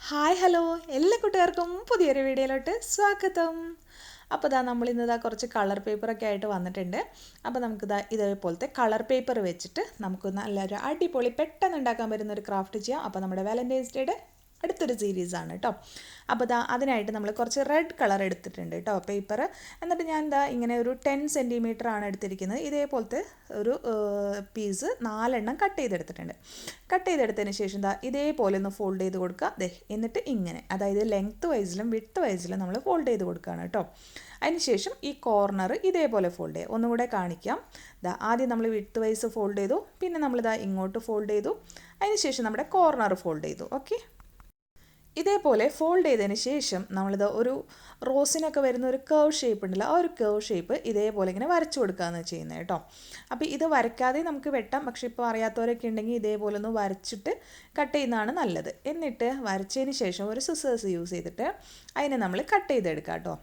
Hi hello എല്ലാ കൂട്ടുകാർക്കും പുതിയൊരു വീഡിയോയിലോട്ട് സ്വാഗതം. അപ്പോൾ നമ്മളിന്ന് കുറച്ച് കളർ പേപ്പറൊക്കെ ആയിട്ട് വന്നിട്ടുണ്ട്. അപ്പോൾ നമുക്കിതാ ഇതേപോലത്തെ കളർ പേപ്പർ വെച്ചിട്ട് നമുക്ക് നല്ലൊരു അടിപൊളി പെട്ടെന്ന് ഉണ്ടാക്കാൻ പറ്റുന്നൊരു ക്രാഫ്റ്റ് ചെയ്യാം. അപ്പോൾ നമ്മുടെ വാലന്റൈൻസ് ഡേയുടെ അടുത്തൊരു സീരീസാണ് കേട്ടോ. അപ്പോൾ അതിനായിട്ട് നമ്മൾ കുറച്ച് റെഡ് കളർ എടുത്തിട്ടുണ്ട് കേട്ടോ പേപ്പർ. എന്നിട്ട് ഞാൻ ഇങ്ങനെ ഒരു 10 സെൻറ്റിമീറ്റർ ആണ് എടുത്തിരിക്കുന്നത്. ഇതേപോലത്തെ ഒരു പീസ് 4 കട്ട് ചെയ്തെടുത്തിട്ടുണ്ട്. കട്ട് ചെയ്തെടുത്തതിന് ശേഷം ഇതേപോലെ ഒന്ന് ഫോൾഡ് ചെയ്ത് കൊടുക്കുക. എന്നിട്ട് ഇങ്ങനെ, അതായത് ലെങ്ത്ത് വൈസിലും വിഡ്ത്ത് വൈസിലും നമ്മൾ ഫോൾഡ് ചെയ്ത് കൊടുക്കുകയാണ് കേട്ടോ. അതിനുശേഷം ഈ കോർണർ ഇതേപോലെ ഫോൾഡ് ചെയ്യുക. ഒന്നുകൂടെ കാണിക്കാം. ആദ്യം നമ്മൾ വിഡ്ത്ത് വൈസ് ഫോൾഡ് ചെയ്തു, പിന്നെ നമ്മളിതാ ഇങ്ങോട്ട് ഫോൾഡ് ചെയ്തു, അതിനുശേഷം നമ്മുടെ കോർണർ ഫോൾഡ് ചെയ്തു. ഓക്കെ, ഇതേപോലെ ഫോൾഡ് ചെയ്തതിന് ശേഷം നമ്മളിത് ഒരു റോസിനൊക്കെ വരുന്ന ഒരു കേർവ് ഷേപ്പ് ഉണ്ടല്ലോ, ആ ഒരു കേർവ് ഷേപ്പ് ഇതേപോലെ ഇങ്ങനെ വരച്ചു കൊടുക്കുകയെന്ന് ചെയ്യുന്നത് കേട്ടോ. അപ്പോൾ ഇത് വരയ്ക്കാതെ നമുക്ക് വെട്ടാം, പക്ഷേ ഇപ്പോൾ അറിയാത്തവരൊക്കെ ഉണ്ടെങ്കിൽ ഇതേപോലെ ഒന്ന് വരച്ചിട്ട് കട്ട് ചെയ്യുന്നതാണ് നല്ലത്. എന്നിട്ട് വരച്ചതിന് ശേഷം ഒരു സിസേഴ്സ് യൂസ് ചെയ്തിട്ട് അതിനെ നമ്മൾ കട്ട് ചെയ്തെടുക്കാം കേട്ടോ.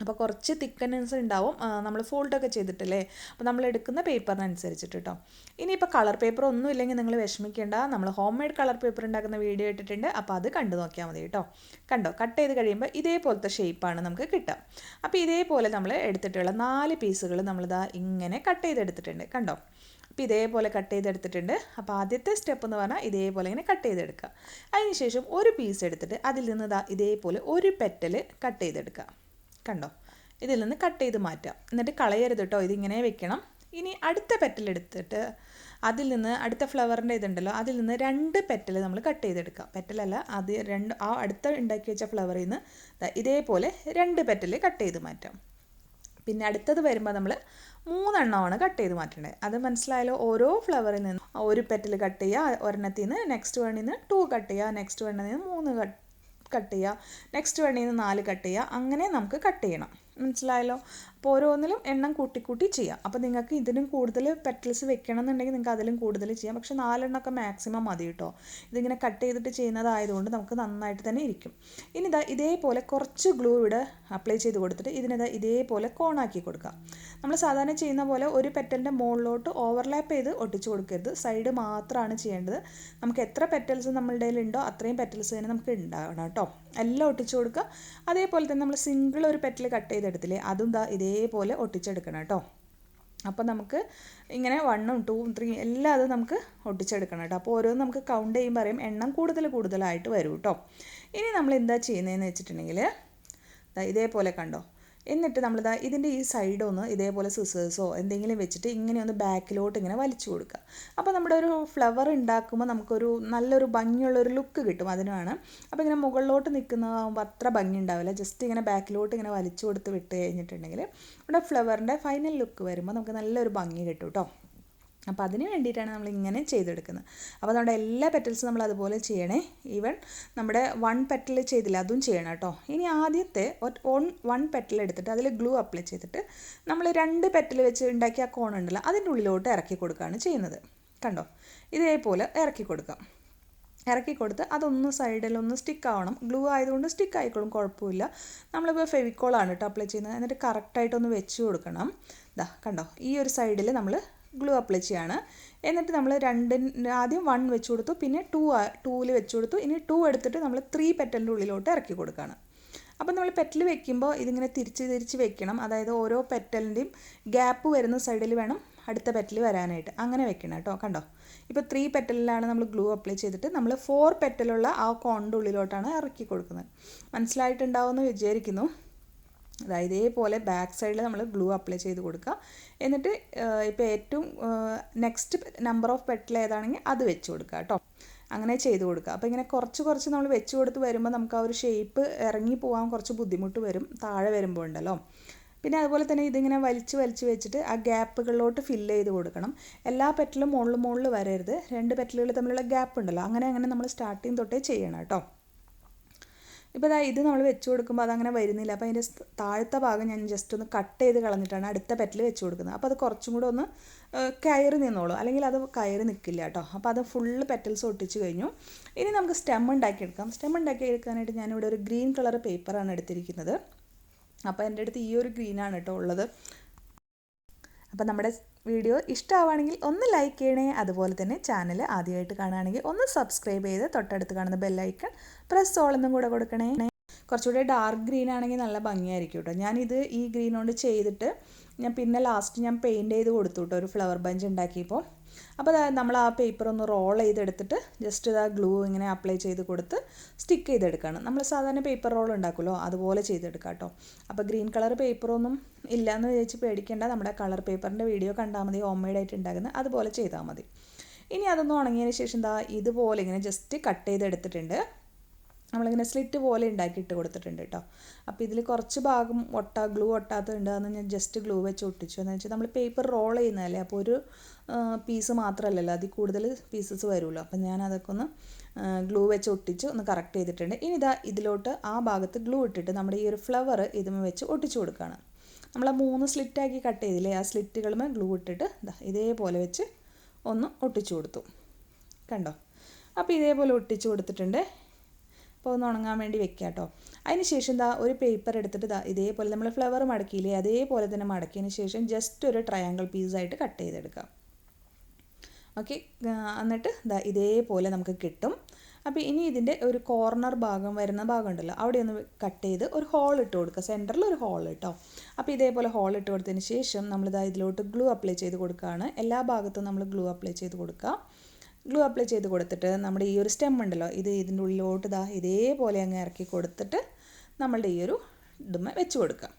അപ്പോൾ കുറച്ച് തിക്കനൻസ് ഉണ്ടാവും നമ്മൾ ഫോൾഡൊക്കെ ചെയ്തിട്ടില്ലേ, അപ്പോൾ നമ്മൾ എടുക്കുന്ന പേപ്പറിനനുസരിച്ചിട്ട് കേട്ടോ. ഇനിയിപ്പോൾ കളർ പേപ്പർ ഒന്നും ഇല്ലെങ്കിൽ നിങ്ങൾ വിഷമിക്കേണ്ട, നമ്മൾ ഹോം മെയ്ഡ് കളർ പേപ്പർ ഉണ്ടാക്കുന്ന വീഡിയോ ഇട്ടിട്ടുണ്ട്. അപ്പോൾ അത് കണ്ടു നോക്കിയാൽ മതി കേട്ടോ. കണ്ടോ, കട്ട് ചെയ്ത് കഴിയുമ്പോൾ ഇതേപോലത്തെ ഷേപ്പാണ് നമുക്ക് കിട്ടുക. അപ്പോൾ ഇതേപോലെ നമ്മൾ എടുത്തിട്ടുള്ള 4 പീസുകൾ നമ്മളിതാ ഇങ്ങനെ കട്ട് ചെയ്തെടുത്തിട്ടുണ്ട്. കണ്ടോ, അപ്പോൾ ഇതേപോലെ കട്ട് ചെയ്തെടുത്തിട്ടുണ്ട്. അപ്പോൾ ആദ്യത്തെ സ്റ്റെപ്പ് എന്ന് പറഞ്ഞാൽ ഇതേപോലെ ഇങ്ങനെ കട്ട് ചെയ്തെടുക്കുക. അതിനുശേഷം ഒരു പീസ് എടുത്തിട്ട് അതിൽ നിന്ന് ഇതേപോലെ ഒരു പെറ്റൽ കട്ട് ചെയ്തെടുക്കുക. കണ്ടോ, ഇതിൽ നിന്ന് കട്ട് ചെയ്ത് മാറ്റാം. എന്നിട്ട് കളയരുത് കേട്ടോ, ഇതിങ്ങനെ വെക്കണം. ഇനി അടുത്ത പെറ്റൽ എടുത്തിട്ട് അതിൽ നിന്ന് അടുത്ത ഫ്ലവറിൻ്റെ ഇതുണ്ടല്ലോ, അതിൽ നിന്ന് 2 പെറ്റൽ നമ്മൾ കട്ട് ചെയ്തെടുക്കുക. പെറ്റലല്ല, അത് അടുത്ത ഉണ്ടാക്കി വെച്ച ഫ്ലവറിൽ നിന്ന് ഇതേപോലെ 2 പെറ്റൽ കട്ട് ചെയ്ത് മാറ്റാം. പിന്നെ അടുത്തത് വരുമ്പോൾ നമ്മൾ 3 കട്ട് ചെയ്ത് മാറ്റേണ്ടത്. അത് മനസ്സിലായാലോ? ഓരോ ഫ്ലവറിൽ നിന്ന് ഒരു പെറ്റൽ കട്ട് ചെയ്യുക, ഒരെണ്ണത്തിൽ നിന്ന് നെക്സ്റ്റ് വണ്ണിൽ നിന്ന് 2 കട്ട് ചെയ്യുക, നെക്സ്റ്റ് വണ്ണിൽ നിന്ന് 3 കട്ട് ചെയ്യുക, നെക്സ്റ്റ് വണ്ണിൽ നിന്ന് 4 കട്ട് ചെയ്യുക. അങ്ങനെ നമുക്ക് കട്ട് ചെയ്യണം. മനസ്സിലായല്ലോ? അപ്പോൾ ഓരോന്നിലും എണ്ണം കൂട്ടി ചെയ്യാം. അപ്പോൾ നിങ്ങൾക്ക് ഇതിനും കൂടുതൽ പെറ്റൽസ് വെക്കണം എന്നുണ്ടെങ്കിൽ നിങ്ങൾക്ക് അതിലും കൂടുതൽ ചെയ്യാം. പക്ഷേ 4 മാക്സിമം മതി കേട്ടോ. ഇതിങ്ങനെ കട്ട് ചെയ്തിട്ട് ചെയ്യുന്നതായതുകൊണ്ട് നമുക്ക് നന്നായിട്ട് തന്നെ ഇരിക്കും. ഇനി ഇതേപോലെ കുറച്ച് ഗ്ലൂ ഇവിടെ അപ്ലൈ ചെയ്ത് കൊടുത്തിട്ട് ഇതേപോലെ കോണാക്കി കൊടുക്കുക. നമ്മൾ സാധാരണ ചെയ്യുന്ന പോലെ ഒരു പെറ്റലിൻ്റെ മുകളിലോട്ട് ഓവർലാപ്പ് ചെയ്ത് ഒട്ടിച്ച് കൊടുക്കരുത്. സൈഡ് മാത്രമാണ് ചെയ്യേണ്ടത്. നമുക്ക് എത്ര പെറ്റൽസ് നമ്മളുടെ കയ്യിലുണ്ടോ അത്രയും പെറ്റൽസ് തന്നെ നമുക്ക് ഉണ്ടാവണം കേട്ടോ. എല്ലാം ഒട്ടിച്ച് കൊടുക്കുക. അതേപോലെ തന്നെ നമ്മൾ സിംഗിൾ ഒരു പെറ്റൽ കട്ട് ചെയ്തെടുത്തില്ലേ, അതും ഇതേപോലെ ഒട്ടിച്ചെടുക്കണം കേട്ടോ. അപ്പോൾ നമുക്ക് ഇങ്ങനെ 1, 2, 3 എല്ലാം അത് നമുക്ക് ഒട്ടിച്ചെടുക്കണം കേട്ടോ. അപ്പോൾ ഓരോന്നും നമുക്ക് കൗണ്ട് ചെയ്യുമ്പോൾ അറിയാം എണ്ണം കൂടുതലായിട്ട് വരും കേട്ടോ. ഇനി നമ്മൾ എന്താ ചെയ്യുന്നതെന്ന് വെച്ചിട്ടുണ്ടെങ്കിൽ ഇതേപോലെ കണ്ടോ. എന്നിട്ട് നമ്മൾ ഇതിൻ്റെ ഈ സൈഡൊന്ന് ഇതേപോലെ സിസേഴ്സോ എന്തെങ്കിലും വെച്ചിട്ട് ഇങ്ങനെ ഒന്ന് ബാക്കിലോട്ട് ഇങ്ങനെ വലിച്ചു കൊടുക്കുക. അപ്പോൾ നമ്മുടെ ഒരു ഫ്ലവർ ഉണ്ടാക്കുമ്പോൾ നമുക്കൊരു നല്ലൊരു ഭംഗിയുള്ളൊരു ലുക്ക് കിട്ടും. അതിനാണ്. അപ്പോൾ ഇങ്ങനെ മുകളിലോട്ട് നിൽക്കുന്നതാകുമ്പോൾ അത്ര ഭംഗി ഉണ്ടാവില്ല. ജസ്റ്റ് ഇങ്ങനെ ബാക്കിലോട്ട് ഇങ്ങനെ വലിച്ചു കൊടുത്ത് വിട്ട് കഴിഞ്ഞിട്ടുണ്ടെങ്കിൽ നമ്മുടെ ഫ്ലവറിൻ്റെ ഫൈനൽ ലുക്ക് വരുമ്പോൾ നമുക്ക് നല്ലൊരു ഭംഗി കിട്ടും കേട്ടോ. അപ്പോൾ അതിന് വേണ്ടിയിട്ടാണ് നമ്മൾ ഇങ്ങനെ ചെയ്തെടുക്കുന്നത്. അപ്പോൾ നമ്മുടെ എല്ലാ പെറ്റൽസും നമ്മൾ അതുപോലെ ചെയ്യണേ. ഈവൻ നമ്മുടെ 1 പെറ്റൽ ചെയ്തില്ല, അതും ചെയ്യണം കേട്ടോ. ഇനി ആദ്യത്തെ 1 പെറ്റൽ എടുത്തിട്ട് അതിൽ ഗ്ലൂ അപ്ലൈ ചെയ്തിട്ട് നമ്മൾ 2 പെറ്റൽ വെച്ച് ഉണ്ടാക്കിയ ആ കോൺ ഉണ്ടല്ലോ അതിൻ്റെ ഉള്ളിലോട്ട് ഇറക്കി കൊടുക്കുകയാണ് ചെയ്യുന്നത്. കണ്ടോ, ഇതേപോലെ ഇറക്കി കൊടുക്കാം. ഇറക്കി കൊടുത്ത് അതൊന്ന് സൈഡിലൊന്ന് സ്റ്റിക്ക് ആവണം. ഗ്ലൂ ആയതുകൊണ്ട് സ്റ്റിക്ക് ആയിക്കോളും, കുഴപ്പമില്ല. നമ്മളിപ്പോൾ ഫെവിക്കോളാണ് കേട്ടോ അപ്ലൈ ചെയ്യുന്നത്. എന്നിട്ട് കറക്റ്റായിട്ടൊന്ന് വെച്ച് കൊടുക്കണം. കണ്ടോ, ഈ ഒരു സൈഡിൽ നമ്മൾ ഗ്ലൂ അപ്ലൈ ചെയ്യാണ്. എന്നിട്ട് നമ്മൾ ആദ്യം 1 വെച്ച് കൊടുത്തു, പിന്നെ 2 വെച്ച് കൊടുത്തു. ഇനി 2 എടുത്തിട്ട് നമ്മൾ 3 പെറ്റലിൻ്റെ ഉള്ളിലോട്ട് ഇറക്കി കൊടുക്കുകയാണ്. അപ്പോൾ നമ്മൾ പെറ്റൽ വെക്കുമ്പോൾ ഇതിങ്ങനെ തിരിച്ച് വെക്കണം. അതായത് ഓരോ പെറ്റലിൻ്റെയും ഗ്യാപ്പ് വരുന്ന സൈഡിൽ വേണം അടുത്ത പെറ്റൽ വരാനായിട്ട്. അങ്ങനെ വെക്കണം കേട്ടോ. കണ്ടോ, ഇപ്പോൾ 3 പെറ്റലിലാണ് നമ്മൾ ഗ്ലൂ അപ്ലൈ ചെയ്തിട്ട് നമ്മൾ 4 പെറ്റലുള്ള ആ കോണിൻ്റെ ഉള്ളിലോട്ടാണ് ഇറക്കി കൊടുക്കുന്നത്. മനസ്സിലായിട്ടുണ്ടാവുമെന്ന് വിചാരിക്കുന്നു. ഇതേപോലെ ബാക്ക് സൈഡിൽ നമ്മൾ ഗ്ലൂ അപ്ലൈ ചെയ്ത് കൊടുക്കുക. എന്നിട്ട് ഇപ്പോൾ ഏറ്റവും നെക്സ്റ്റ് നമ്പർ ഓഫ് പെറ്റൽ ഏതാണെങ്കിൽ അത് വെച്ച് കൊടുക്കുക കേട്ടോ. അങ്ങനെ ചെയ്ത് കൊടുക്കുക. അപ്പോൾ ഇങ്ങനെ കുറച്ച് നമ്മൾ വെച്ച് കൊടുത്ത് വരുമ്പോൾ നമുക്ക് ആ ഒരു ഷേപ്പ് ഇറങ്ങി പോകാൻ കുറച്ച് ബുദ്ധിമുട്ട് വരും താഴെ വരുമ്പോൾ ഉണ്ടല്ലോ. പിന്നെ അതുപോലെ തന്നെ ഇതിങ്ങനെ വലിച്ച് വെച്ചിട്ട് ആ ഗ്യാപ്പുകളിലോട്ട് ഫില്ല് ചെയ്ത് കൊടുക്കണം. എല്ലാ പെറ്റലും മുകളിൽ വരരുത്. 2 പെറ്റലുകൾ തമ്മിലുള്ള ഗ്യാപ്പ് ഉണ്ടല്ലോ, അങ്ങനെ നമ്മൾ സ്റ്റാർട്ടിങ് തൊട്ടേ ചെയ്യണം കേട്ടോ. ഇപ്പോൾ ഇത് നമ്മൾ വെച്ച് കൊടുക്കുമ്പോൾ അതങ്ങനെ വരുന്നില്ല. അപ്പോൾ അതിൻ്റെ താഴത്തെ ഭാഗം ഞാൻ ജസ്റ്റ് ഒന്ന് കട്ട് ചെയ്ത് കളഞ്ഞിട്ടാണ് അടുത്ത പെറ്റൽ വെച്ച് കൊടുക്കുന്നത്. അപ്പോൾ അത് കുറച്ചും കൂടെ ഒന്ന് കയറി നിന്നോളൂ, അല്ലെങ്കിൽ അത് കയറി നിൽക്കില്ല കേട്ടോ. അപ്പോൾ അത് ഫുള്ള് പെറ്റൽസ് ഒട്ടിച്ച് കഴിഞ്ഞു. ഇനി നമുക്ക് സ്റ്റെം ഉണ്ടാക്കിയെടുക്കാം. സ്റ്റെം ഉണ്ടാക്കിയെടുക്കാനായിട്ട് ഞാനിവിടെ ഒരു ഗ്രീൻ കളർ പേപ്പറാണ് എടുത്തിരിക്കുന്നത്. അപ്പോൾ എൻ്റെ അടുത്ത് ഈ ഒരു ഗ്രീനാണ് കേട്ടോ ഉള്ളത്. അപ്പോൾ നമ്മുടെ വീഡിയോ ഇഷ്ടമാവുകയാണെങ്കിൽ ഒന്ന് ലൈക്ക് ചെയ്യണേ. അതുപോലെ തന്നെ ചാനൽ ആദ്യമായിട്ട് കാണുകയാണെങ്കിൽ ഒന്ന് സബ്സ്ക്രൈബ് ചെയ്ത് തൊട്ടടുത്ത് കാണുന്ന ബെല്ലൈക്കൺ പ്രസ് ഓൾ എന്നും കൂടെ കൊടുക്കണേ. കുറച്ചുകൂടെ ഡാർക്ക് ഗ്രീൻ ആണെങ്കിൽ നല്ല ഭംഗിയായിരിക്കും കേട്ടോ. ഞാനിത് ഈ ഗ്രീൻ കൊണ്ട് ചെയ്തിട്ട് ഞാൻ പിന്നെ ലാസ്റ്റ് ഞാൻ പെയിൻറ്റ് ചെയ്ത് കൊടുത്തു കേട്ടോ, ഒരു ഫ്ലവർ ബഞ്ച് ഉണ്ടാക്കിയപ്പോൾ. അപ്പോൾ നമ്മൾ ആ പേപ്പർ ഒന്ന് റോൾ ചെയ്തെടുത്തിട്ട് ജസ്റ്റ് ഇതാ ഗ്ലൂ ഇങ്ങനെ അപ്ലൈ ചെയ്ത് കൊടുത്ത് സ്റ്റിക്ക് ചെയ്തെടുക്കുകയാണ്. നമ്മൾ സാധാരണ പേപ്പർ റോൾ ഉണ്ടാക്കുമല്ലോ അതുപോലെ ചെയ്തെടുക്കാം കേട്ടോ. അപ്പോൾ ഗ്രീൻ കളർ പേപ്പറൊന്നും ഇല്ലയെന്ന് വിചാരിച്ച് പേടിക്കേണ്ട, നമ്മുടെ കളർ പേപ്പറിൻ്റെ വീഡിയോ കണ്ടാൽ മതി, ഹോം മെയ്ഡായിട്ട് ഉണ്ടാക്കുന്നത്, അതുപോലെ ചെയ്താൽ മതി. ഇനി അതൊന്നും ഉണങ്ങിയതിന് ശേഷം ദാ ഇതുപോലെ ഇങ്ങനെ ജസ്റ്റ് കട്ട് ചെയ്തെടുത്തിട്ടുണ്ട്. നമ്മളിങ്ങനെ സ്ലിറ്റ് പോലെ ഉണ്ടാക്കിയിട്ട് കൊടുത്തിട്ടുണ്ട് കേട്ടോ. അപ്പോൾ ഇതിൽ കുറച്ച് ഭാഗം ഗ്ലൂ ഒട്ടാത്തതുണ്ട്, അതൊന്ന് ഞാൻ ജസ്റ്റ് ഗ്ലൂ വെച്ച് ഒട്ടിച്ചു. എന്ന് വെച്ചാൽ നമ്മൾ പേപ്പർ റോൾ ചെയ്യുന്നതല്ലേ, അപ്പോൾ ഒരു പീസ് മാത്രമല്ലല്ലോ, അതിൽ കൂടുതൽ പീസസ് വരുമല്ലോ. അപ്പോൾ ഞാൻ അതൊക്കെ ഒന്ന് ഗ്ലൂ വെച്ച് ഒട്ടിച്ച് ഒന്ന് കറക്റ്റ് ചെയ്തിട്ടുണ്ട്. ഇനി ഇതാ ഇതിലോട്ട് ആ ഭാഗത്ത് ഗ്ലൂ ഇട്ടിട്ട് നമ്മുടെ ഈ ഒരു ഫ്ലവർ ഇതുമേ വെച്ച് ഒട്ടിച്ചു കൊടുക്കുകയാണ്. നമ്മൾ ആ 3 സ്ലിറ്റാക്കി കട്ട് ചെയ്തില്ലേ, ആ സ്ലിറ്റുകളുമേ ഗ്ലൂ ഇട്ടിട്ട് ഇതേപോലെ വെച്ച് ഒന്ന് ഒട്ടിച്ചു കൊടുത്തു. കണ്ടോ? അപ്പോൾ ഇതേപോലെ ഒട്ടിച്ചു കൊടുത്തിട്ടുണ്ട്. അപ്പോൾ ഒന്ന് ഉണങ്ങാൻ വേണ്ടി വെക്കുക കേട്ടോ. അതിന് ശേഷം ഒരു പേപ്പർ എടുത്തിട്ട് ഇതേപോലെ നമ്മൾ ഫ്ലവർ മടക്കിയില്ലേ അതേപോലെ തന്നെ മടക്കിയതിന് ശേഷം ജസ്റ്റ് ഒരു ട്രയാങ്കിൾ പീസായിട്ട് കട്ട് ചെയ്തെടുക്കാം. ഓക്കെ, എന്നിട്ട് ഇതേപോലെ നമുക്ക് കിട്ടും. അപ്പോൾ ഇനി ഇതിൻ്റെ ഒരു കോർണർ ഭാഗം വരുന്ന ഭാഗം ഉണ്ടല്ലോ, അവിടെ ഒന്ന് കട്ട് ചെയ്ത് ഒരു ഹോൾ ഇട്ട് കൊടുക്കുക, സെൻറ്ററിൽ ഒരു ഹോൾ കേട്ടോ. അപ്പോൾ ഇതേപോലെ ഹോൾ ഇട്ട് കൊടുത്തതിന് ശേഷം നമ്മളിതാ ഇതിലോട്ട് ഗ്ലൂ അപ്ലൈ ചെയ്ത് കൊടുക്കുകയാണ്. എല്ലാ ഭാഗത്തും നമ്മൾ ഗ്ലൂ അപ്ലൈ ചെയ്ത് കൊടുക്കുക. ഗ്ലൂ അപ്ലൈ ചെയ്ത് കൊടുത്തിട്ട് നമ്മുടെ ഈ ഒരു സ്റ്റെം ഉണ്ടല്ലോ, ഇതിൻ്റെ ഉള്ളിലോട്ട് ഇതേപോലെ അങ്ങ് ഇറക്കി കൊടുത്തിട്ട് നമ്മളുടെ ഈ ഒരു ഇതുമ്മ വെച്ച് കൊടുക്കുക.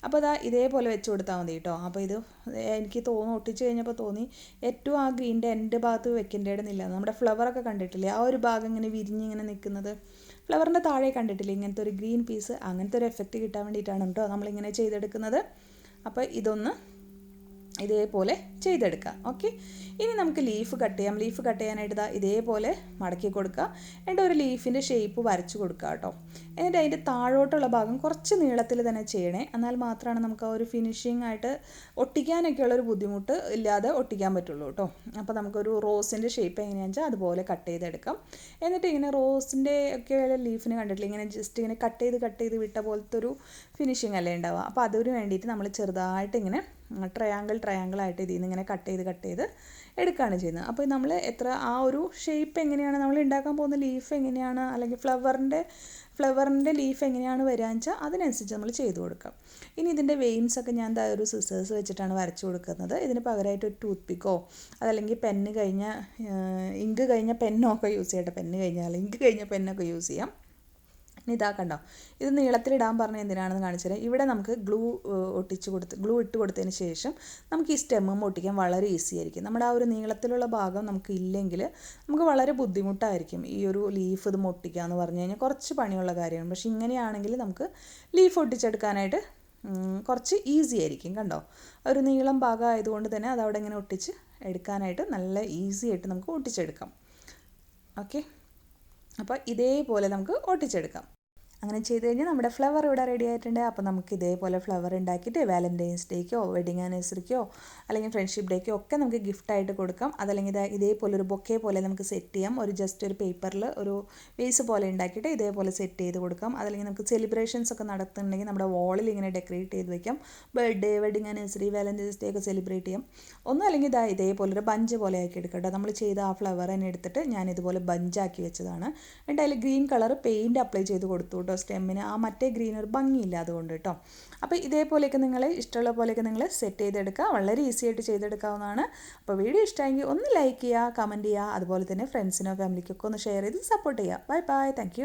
അപ്പോൾ ഇതേപോലെ വെച്ച് കൊടുത്താൽ മതി കേട്ടോ. അപ്പോൾ ഇത് എനിക്ക് ഒട്ടിച്ച് കഴിഞ്ഞപ്പോൾ തോന്നി ഏറ്റവും ആ ഗ്രീൻ്റെ എൻ്റെ ഭാഗത്ത് വെക്കേണ്ടതെന്നില്ല. നമ്മുടെ ഫ്ലവറൊക്കെ കണ്ടിട്ടില്ലേ, ആ ഒരു ഭാഗം ഇങ്ങനെ വിരിഞ്ഞിങ്ങനെ നിൽക്കുന്നത്, ഫ്ലവറിൻ്റെ താഴെ കണ്ടിട്ടില്ലേ ഇങ്ങനത്തെ ഒരു ഗ്രീൻ പീസ്, അങ്ങനത്തെ ഒരു എഫക്റ്റ് കിട്ടാൻ വേണ്ടിയിട്ടാണ് കേട്ടോ നമ്മളിങ്ങനെ ചെയ്തെടുക്കുന്നത്. അപ്പോൾ ഇതൊന്ന് ഇതേപോലെ ചെയ്തെടുക്കാം. ഓക്കെ, ഇനി നമുക്ക് ലീഫ് കട്ട് ചെയ്യാം. ലീഫ് കട്ട് ചെയ്യാനായിട്ട് ഇതേപോലെ മടക്കി കൊടുക്കുക. എന്നിട്ട് ഒരു ലീഫിൻ്റെ ഷേപ്പ് വരച്ച് കൊടുക്കുക കേട്ടോ. എന്നിട്ട് അതിൻ്റെ താഴോട്ടുള്ള ഭാഗം കുറച്ച് നീളത്തിൽ തന്നെ ചെയ്യണേ, എന്നാൽ മാത്രമാണ് നമുക്ക് ആ ഒരു ഫിനിഷിംഗ് ആയിട്ട് ഒട്ടിക്കാനൊക്കെയുള്ളൊരു ബുദ്ധിമുട്ട് ഇല്ലാതെ ഒട്ടിക്കാൻ പറ്റുള്ളൂ കേട്ടോ. അപ്പോൾ നമുക്കൊരു റോസിൻ്റെ ഷേപ്പ് എങ്ങനെയാണെന്ന് വെച്ചാൽ അതുപോലെ കട്ട് ചെയ്തെടുക്കാം. എന്നിട്ട് ഇങ്ങനെ റോസിൻ്റെ ഒക്കെ ലീഫിന് കണ്ടിട്ടില്ല, ഇങ്ങനെ ജസ്റ്റ് ഇങ്ങനെ കട്ട് ചെയ്ത് വിട്ട പോലത്തെ ഒരു ഫിനിഷിംഗ് അല്ലേ ഉണ്ടാവുക. അപ്പോൾ അതിന് വേണ്ടിയിട്ട് നമ്മൾ ചെറുതായിട്ട് ഇങ്ങനെ ട്രയാങ്കിളായിട്ട് ഇതിൽ നിന്ന് ഇങ്ങനെ കട്ട് ചെയ്ത് എടുക്കുകയാണ് ചെയ്യുന്നത്. അപ്പോൾ നമ്മൾ ആ ഒരു ഷേപ്പ് എങ്ങനെയാണ് നമ്മൾ ഉണ്ടാക്കാൻ പോകുന്ന ലീഫ് എങ്ങനെയാണ്, അല്ലെങ്കിൽ ഫ്ലവറിൻ്റെ ലീഫ് എങ്ങനെയാണ് വരികയെന്ന് വെച്ചാൽ അതിനനുസരിച്ച് നമ്മൾ ചെയ്ത് കൊടുക്കാം. ഇനി ഇതിൻ്റെ വെയിൻസൊക്കെ ഞാൻ ഒരു സിസേഴ്സ് വെച്ചിട്ടാണ് വരച്ച് കൊടുക്കുന്നത്. ഇതിന് പകരമായിട്ട് ഒരു ടൂത്ത് പിക്കോ അതല്ലെങ്കിൽ ഇങ്ക് കഴിഞ്ഞ പെന്നോ ഒക്കെ യൂസ് ചെയ്യട്ടെ. ഇങ്ക് കഴിഞ്ഞ പെന്നൊക്കെ യൂസ് ചെയ്യാം. ഇനി കണ്ടോ, ഇത് നീളത്തിലിടാൻ പറഞ്ഞ എന്തിനാണെന്ന് കാണിച്ചു തരാം. ഇവിടെ നമുക്ക് ഗ്ലൂ ഇട്ട് കൊടുത്തതിന് ശേഷം നമുക്ക് ഈ സ്റ്റെമ്മും ഒട്ടിക്കാൻ വളരെ ഈസി ആയിരിക്കും. നമ്മുടെ ആ ഒരു നീളത്തിലുള്ള ഭാഗം നമുക്ക് ഇല്ലെങ്കിൽ നമുക്ക് വളരെ ബുദ്ധിമുട്ടായിരിക്കും ഈ ഒരു ലീഫ് ഇത് ഒട്ടിക്കുക എന്ന് പറഞ്ഞു കഴിഞ്ഞാൽ കുറച്ച് പണിയുള്ള കാര്യമാണ്. പക്ഷേ ഇങ്ങനെയാണെങ്കിൽ നമുക്ക് ലീഫ് ഒട്ടിച്ചെടുക്കാനായിട്ട് കുറച്ച് ഈസി ആയിരിക്കും. കണ്ടോ, ഒരു നീളം ഭാഗം ആയതുകൊണ്ട് തന്നെ അതവിടെ ഇങ്ങനെ ഒട്ടിച്ച് എടുക്കാനായിട്ട് നല്ല ഈസി ആയിട്ട് നമുക്ക് ഒട്ടിച്ചെടുക്കാം. ഓക്കെ, അപ്പോൾ ഇതേപോലെ നമുക്ക് ഒട്ടിച്ചെടുക്കാം. അങ്ങനെ ചെയ്ത് കഴിഞ്ഞാൽ നമ്മുടെ ഫ്ലവർ ഇവിടെ റെഡി ആയിട്ടുണ്ട്. അപ്പോൾ നമുക്ക് ഇതേപോലെ ഫ്ലവർ ഉണ്ടാക്കിയിട്ട് വാലന്റൈൻസ് ഡേക്കോ വെഡിങ് ആനിവേഴ്സറിക്കോ അല്ലെങ്കിൽ ഫ്രണ്ട്ഷിപ്പ് ഡേക്കോ ഒക്കെ നമുക്ക് ഗിഫ്റ്റായിട്ട് കൊടുക്കാം. അതല്ലെങ്കിൽ ഇതേപോലെ ഒരു ബൊക്കെ പോലെ നമുക്ക് സെറ്റ് ചെയ്യാം. ജസ്റ്റ് ഒരു പേപ്പറിൽ ഒരു വേസ് പോലെ ഉണ്ടാക്കിയിട്ട് ഇതേപോലെ സെറ്റ് ചെയ്ത് കൊടുക്കാം. അതല്ലെങ്കിൽ നമുക്ക് സെലിബ്രേഷൻസ് ഒക്കെ നടത്തുന്നുണ്ടെങ്കിൽ നമ്മുടെ വാളിൽ ഇങ്ങനെ ഡെക്കറേറ്റ് ചെയ്ത് വയ്ക്കാം. Birthday, wedding anniversary, Valentine's day ഒക്കെ സെലിബ്രേറ്റ് ചെയ്യാം. അല്ലെങ്കിൽ ഇതേപോലെ ഒരു ബഞ്ച് പോലെ ആക്കി എടുക്കട്ടെ. നമ്മൾ ചെയ്ത ആ ഫ്ലവർ തന്നെ എടുത്തിട്ട് ഞാൻ ഇതുപോലെ ബഞ്ചാക്കി വെച്ചതാണ്. എന്നിട്ട് അതിൽ ഗ്രീൻ കളർ പെയിൻറ്റ് അപ്ലൈ ചെയ്ത് കൊടുത്തു കേട്ടോ സ്റ്റെമ്മിന്. ആ മറ്റേ ഗ്രീൻ ഒരു ഭംഗിയില്ല അതുകൊണ്ട് കേട്ടോ. അപ്പോൾ ഇതേപോലെയൊക്കെ നിങ്ങൾ ഇഷ്ടമുള്ള പോലെയൊക്കെ നിങ്ങൾ സെറ്റ് ചെയ്തെടുക്കുക. വളരെ ഈസി ആയിട്ട് ചെയ്തെടുക്കാവുന്നതാണ്. അപ്പോൾ വീഡിയോ ഇഷ്ടമെങ്കിൽ ഒന്ന് ലൈക്ക് ചെയ്യുക, കമൻറ്റ് ചെയ്യുക, അതുപോലെ തന്നെ ഫ്രണ്ട്സിനോ ഫാമിലിക്കൊക്കെ ഒന്ന് ഷെയർ ചെയ്ത് സപ്പോർട്ട് ചെയ്യുക. Bye bye, thank you.